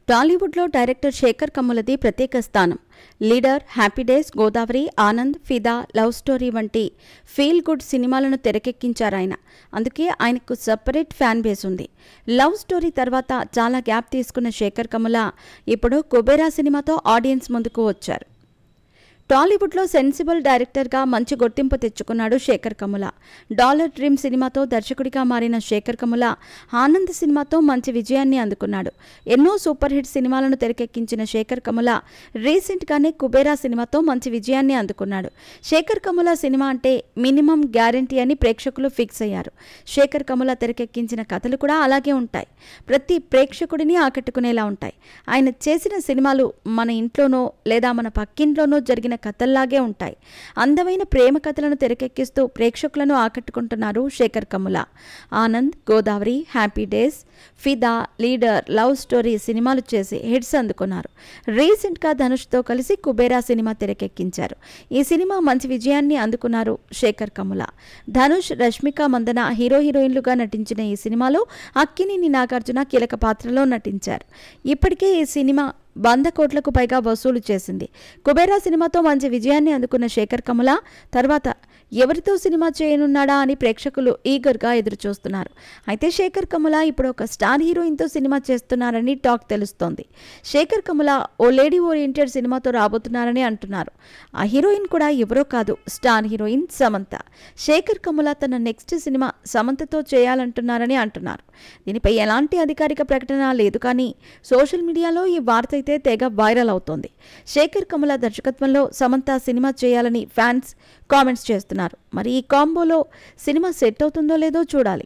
టాలీవుడ్లో డైరెక్టర్ శేఖర్ కమ్ములది ప్రత్యేక స్థానం. Leader, happy days, Godavari, Anand, ఫిదా, లవ్ స్టోరీ వంటి ఫీల్ గుడ్ సినిమాలను తెరకెక్కించారాయన. అందుకే ఆయనకు సెపరేట్ ఫ్యాన్ బేస్ ఉంది. లవ్ స్టోరీ తర్వాత చాలా గ్యాప్ తీసుకున్న శేఖర్ కమ్ముల ఇప్పుడు కుబేరా సినిమాతో ఆడియన్స్ ముందుకు వచ్చారు. టాలీవుడ్లో సెన్సిబుల్ డైరెక్టర్గా మంచి గుర్తింపు తెచ్చుకున్నాడు శేఖర్ కమ్ముల. డాలర్ డ్రీమ్ సినిమాతో దర్శకుడిగా మారిన శేఖర్ కమ్ముల ఆనంద్ సినిమాతో మంచి విజయాన్ని అందుకున్నాడు. ఎన్నో సూపర్ హిట్ సినిమాలను తెరకెక్కించిన శేఖర్ కమ్ముల రీసెంట్గానే కుబేరా సినిమాతో మంచి విజయాన్ని అందుకున్నాడు. శేఖర్ కమ్ముల సినిమా అంటే మినిమం గ్యారంటీ అని ప్రేక్షకులు ఫిక్స్ అయ్యారు. శేఖర్ కమ్ముల తెరకెక్కించిన కథలు కూడా అలాగే ఉంటాయి. ప్రతి ప్రేక్షకుడిని ఆకట్టుకునేలా ఉంటాయి. ఆయన చేసిన సినిమాలు మన ఇంట్లోనో లేదా మన పక్కింట్లోనో జరిగిన కథల్లాగే ఉంటాయి. అందమైన ప్రేమ కథలను తెరకెక్కిస్తూ ప్రేక్షకులను ఆకట్టుకుంటున్నారు శేఖర్ కమ్ముల. ఆనంద్, గోదావరి, హ్యాపీ డేస్, ఫిదా, లీడర్, లవ్ స్టోరీ సినిమాలు చేసి హిట్స్ అందుకున్నారు. రీసెంట్గా ధనుష్తో కలిసి కుబేరా సినిమా తెరకెక్కించారు. ఈ సినిమా మంచి విజయాన్ని అందుకున్నారు శేఖర్ కమ్ముల. ధనుష్, రష్మిక మందన హీరోయిన్లుగా నటించిన ఈ సినిమాలో అక్కినేని నాగార్జున కీలక పాత్రలో నటించారు. ఇప్పటికే ఈ సినిమా 100 కోట్లకు పైగా వసూలు చేసింది. కుబేరా సినిమాతో మంచి విజయాన్ని అందుకున్న శేఖర్ కమ్ముల తర్వాత ఎవరితో సినిమా చేయనున్నాడా అని ప్రేక్షకులు ఈగర్గా ఎదురుచూస్తున్నారు. అయితే శేఖర్ కమ్ముల ఇప్పుడు ఒక స్టార్ హీరోయిన్తో సినిమా చేస్తున్నారని టాక్ తెలుస్తోంది. శేఖర్ కమ్ముల ఓ లేడీ ఓరియంటెడ్ సినిమాతో రాబోతున్నారని అంటున్నారు. ఆ హీరోయిన్ కూడా ఎవరో కాదు, స్టార్ హీరోయిన్ సమంత. శేఖర్ కమ్ముల తన నెక్స్ట్ సినిమా సమంతతో చేయాలంటున్నారని అంటున్నారు. దీనిపై ఎలాంటి అధికారిక ప్రకటన లేదు, కానీ సోషల్ మీడియాలో ఈ వార్త అయితే తెగ వైరల్ అవుతోంది. శేఖర్ కమ్ముల దర్శకత్వంలో సమంత సినిమా చేయాలని ఫ్యాన్స్ కామెంట్స్ చేస్తున్నారు. మరి ఈ కాంబోలో సినిమా సెట్ అవుతుందో లేదో చూడాలి.